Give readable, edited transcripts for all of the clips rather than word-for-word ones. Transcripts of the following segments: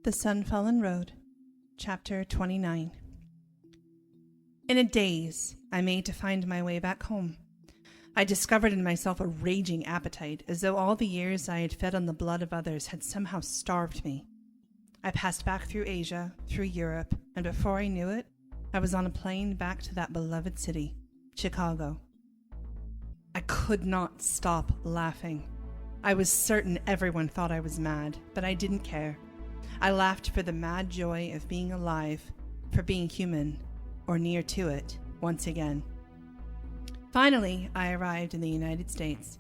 The Sunfallen Road, Chapter 29. In a daze, I made to find my way back home. I discovered in myself a raging appetite, as though all the years I had fed on the blood of others had somehow starved me. I passed back through Asia, through Europe, and before I knew it, I was on a plane back to that beloved city, Chicago. I could not stop laughing. I was certain everyone thought I was mad, but I didn't care. I laughed for the mad joy of being alive, for being human, or near to it, once again. Finally, I arrived in the United States.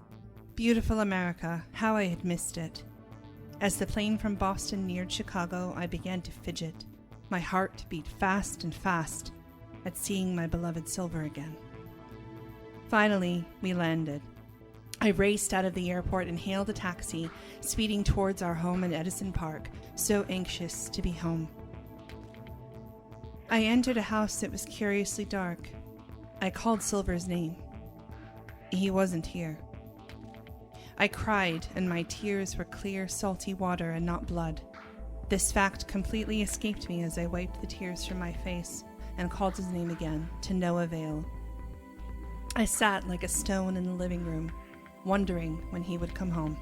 Beautiful America, how I had missed it. As the plane from Boston neared Chicago, I began to fidget. My heart beat fast and fast at seeing my beloved Silver again. Finally, we landed. I raced out of the airport and hailed a taxi, speeding towards our home in Edison Park, so anxious to be home. I entered a house that was curiously dark. I called Silver's name. He wasn't here. I cried, and my tears were clear, salty water and not blood. This fact completely escaped me as I wiped the tears from my face and called his name again, to no avail. I sat like a stone in the living room, wondering when he would come home.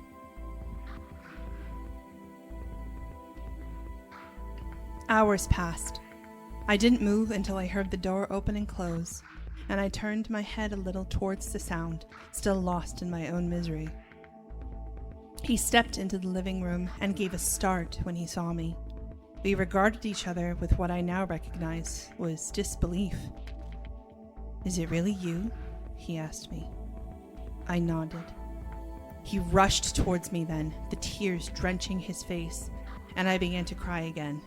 Hours passed. I didn't move until I heard the door open and close, and I turned my head a little towards the sound, still lost in my own misery. He stepped into the living room and gave a start when he saw me. We regarded each other with what I now recognize was disbelief. "Is it really you?" he asked me. I nodded. He rushed towards me then, the tears drenching his face, and I began to cry again.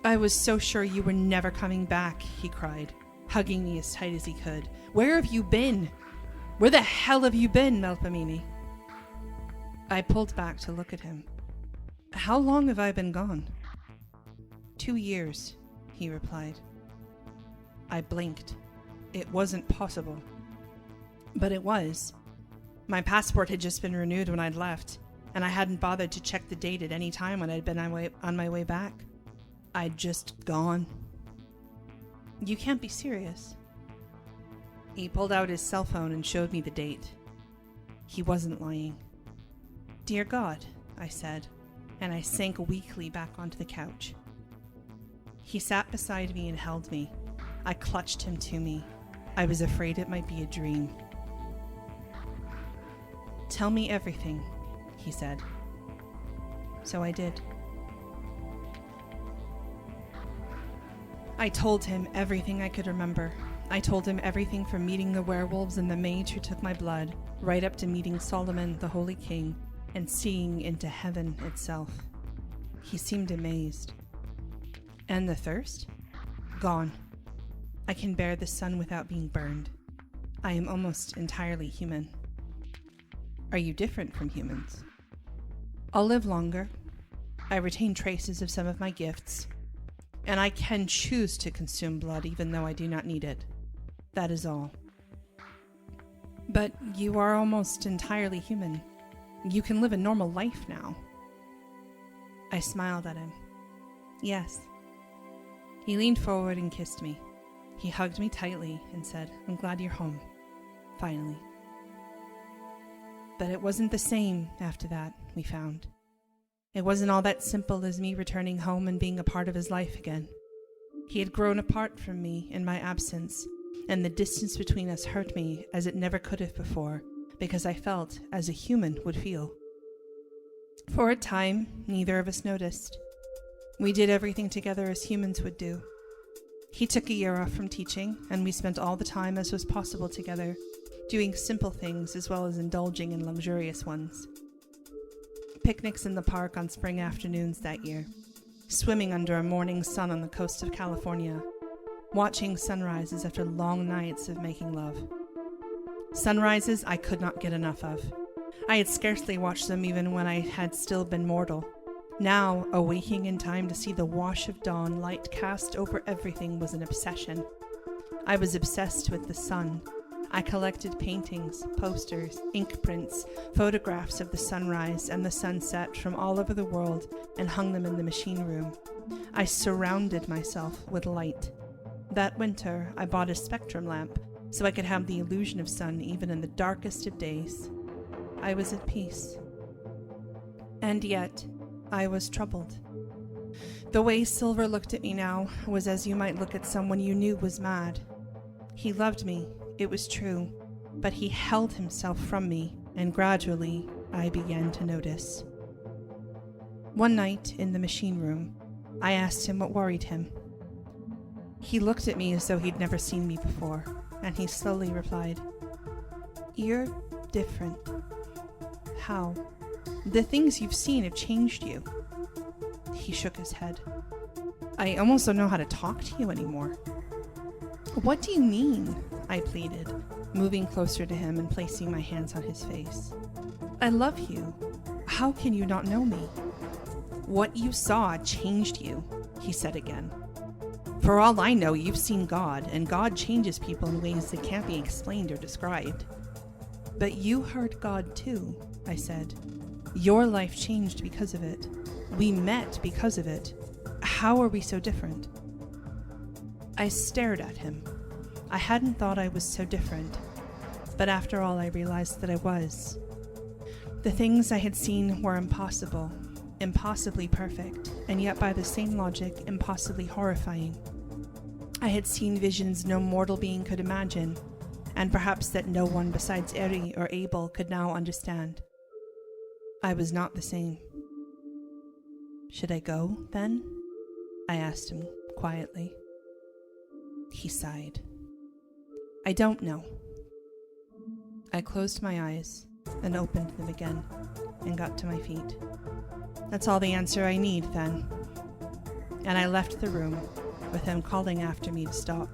"I was so sure you were never coming back," he cried, hugging me as tight as he could. "Where have you been? Where the hell have you been, Melpomene?" I pulled back to look at him. "How long have I been gone?" 2 years, he replied. I blinked. It wasn't possible. But it was. My passport had just been renewed when I'd left, and I hadn't bothered to check the date at any time when I'd been on my way back. I'd just gone. "You can't be serious." He pulled out his cell phone and showed me the date. He wasn't lying. "Dear God," I said, and I sank weakly back onto the couch. He sat beside me and held me. I clutched him to me. I was afraid it might be a dream. "Tell me everything," he said. So I did. I told him everything I could remember. I told him everything from meeting the werewolves and the mage who took my blood, right up to meeting Solomon, the Holy King, and seeing into heaven itself. He seemed amazed. "And the thirst? Gone. I can bear the sun without being burned. I am almost entirely human." "Are you different from humans?" "I'll live longer. I retain traces of some of my gifts, and I can choose to consume blood even though I do not need it. That is all." "But you are almost entirely human. You can live a normal life now." I smiled at him. "Yes." He leaned forward and kissed me. He hugged me tightly and said, "I'm glad you're home. Finally." But it wasn't the same after that, we found. It wasn't all that simple as me returning home and being a part of his life again. He had grown apart from me in my absence, and the distance between us hurt me as it never could have before, because I felt as a human would feel. For a time, neither of us noticed. We did everything together as humans would do. He took a year off from teaching, and we spent all the time as was possible together, doing simple things as well as indulging in luxurious ones. Picnics in the park on spring afternoons that year, swimming under a morning sun on the coast of California, watching sunrises after long nights of making love. Sunrises I could not get enough of. I had scarcely watched them even when I had still been mortal. Now, awaking in time to see the wash of dawn light cast over everything was an obsession. I was obsessed with the sun, I collected paintings, posters, ink prints, photographs of the sunrise and the sunset from all over the world and hung them in the machine room. I surrounded myself with light. That winter, I bought a spectrum lamp so I could have the illusion of sun even in the darkest of days. I was at peace. And yet, I was troubled. The way Silver looked at me now was as you might look at someone you knew was mad. He loved me, it was true, but he held himself from me, and gradually I began to notice. One night in the machine room, I asked him what worried him. He looked at me as though he'd never seen me before, and he slowly replied, "You're different." "How?" "The things you've seen have changed you." He shook his head. "I almost don't know how to talk to you anymore." "What do you mean?" I pleaded, moving closer to him and placing my hands on his face. "I love you. How can you not know me?" "What you saw changed you," he said again. "For all I know, you've seen God, and God changes people in ways that can't be explained or described." "But you heard God too," I said. "Your life changed because of it. We met because of it. How are we so different?" I stared at him. I hadn't thought I was so different, but after all I realized that I was. The things I had seen were impossible, impossibly perfect, and yet by the same logic, impossibly horrifying. I had seen visions no mortal being could imagine, and perhaps that no one besides Eri or Abel could now understand. I was not the same. "Should I go, then?" I asked him quietly. He sighed. "I don't know." I closed my eyes and opened them again and got to my feet. "That's all the answer I need, then." And I left the room with him calling after me to stop.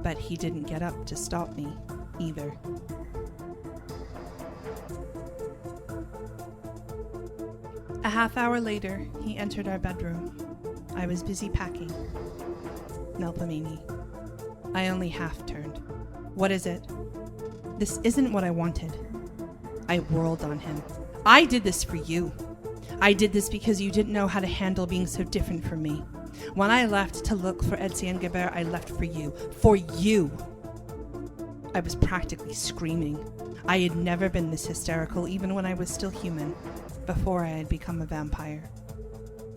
But he didn't get up to stop me either. A half hour later, he entered our bedroom. I was busy packing. "Melpomene." I only half turned. "What is it?" "This isn't what I wanted." I whirled on him. "I did this for you. I did this because you didn't know how to handle being so different from me. When I left to look for Etienne Gebert, I left for you. For you!" I was practically screaming. I had never been this hysterical, even when I was still human, before I had become a vampire.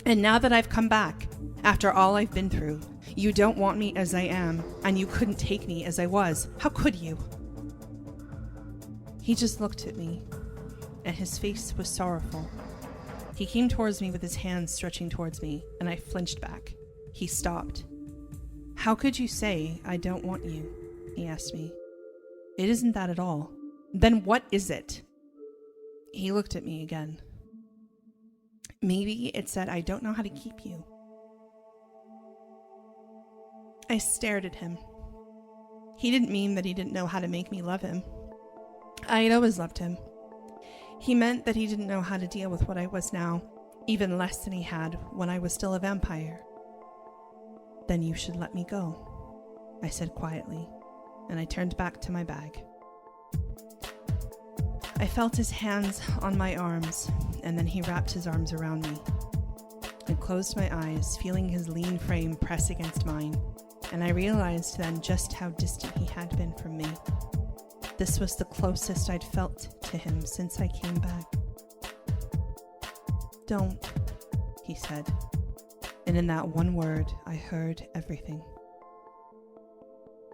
"And now that I've come back, after all I've been through, you don't want me as I am, and you couldn't take me as I was. How could you?" He just looked at me, and his face was sorrowful. He came towards me with his hands stretching towards me, and I flinched back. He stopped. "How could you say I don't want you?" he asked me. "It isn't that at all." "Then what is it?" He looked at me again. "Maybe it's that I don't know how to keep you." I stared at him. He didn't mean that he didn't know how to make me love him. I had always loved him. He meant that he didn't know how to deal with what I was now, even less than he had when I was still a vampire. "Then you should let me go," I said quietly, and I turned back to my bag. I felt his hands on my arms, and then he wrapped his arms around me. I closed my eyes, feeling his lean frame press against mine, and I realized then just how distant he had been from me. This was the closest I'd felt to him since I came back. "Don't," he said, and in that one word I heard everything.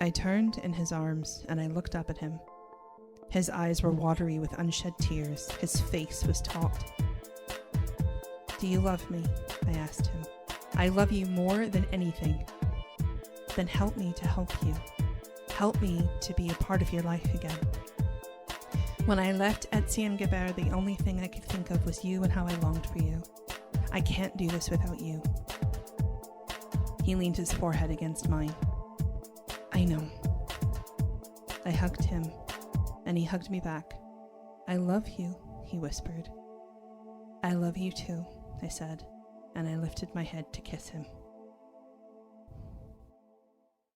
I turned in his arms and I looked up at him. His eyes were watery with unshed tears. His face was taut. "Do you love me?" I asked him. "I love you more than anything." "Then help me to help you. Help me to be a part of your life again." When I left Etienne Gebert, the only thing I could think of was you and how I longed for you. I can't do this without you. He leaned his forehead against mine. "I know." I hugged him, and he hugged me back. "I love you," he whispered. "I love you too," I said, and I lifted my head to kiss him.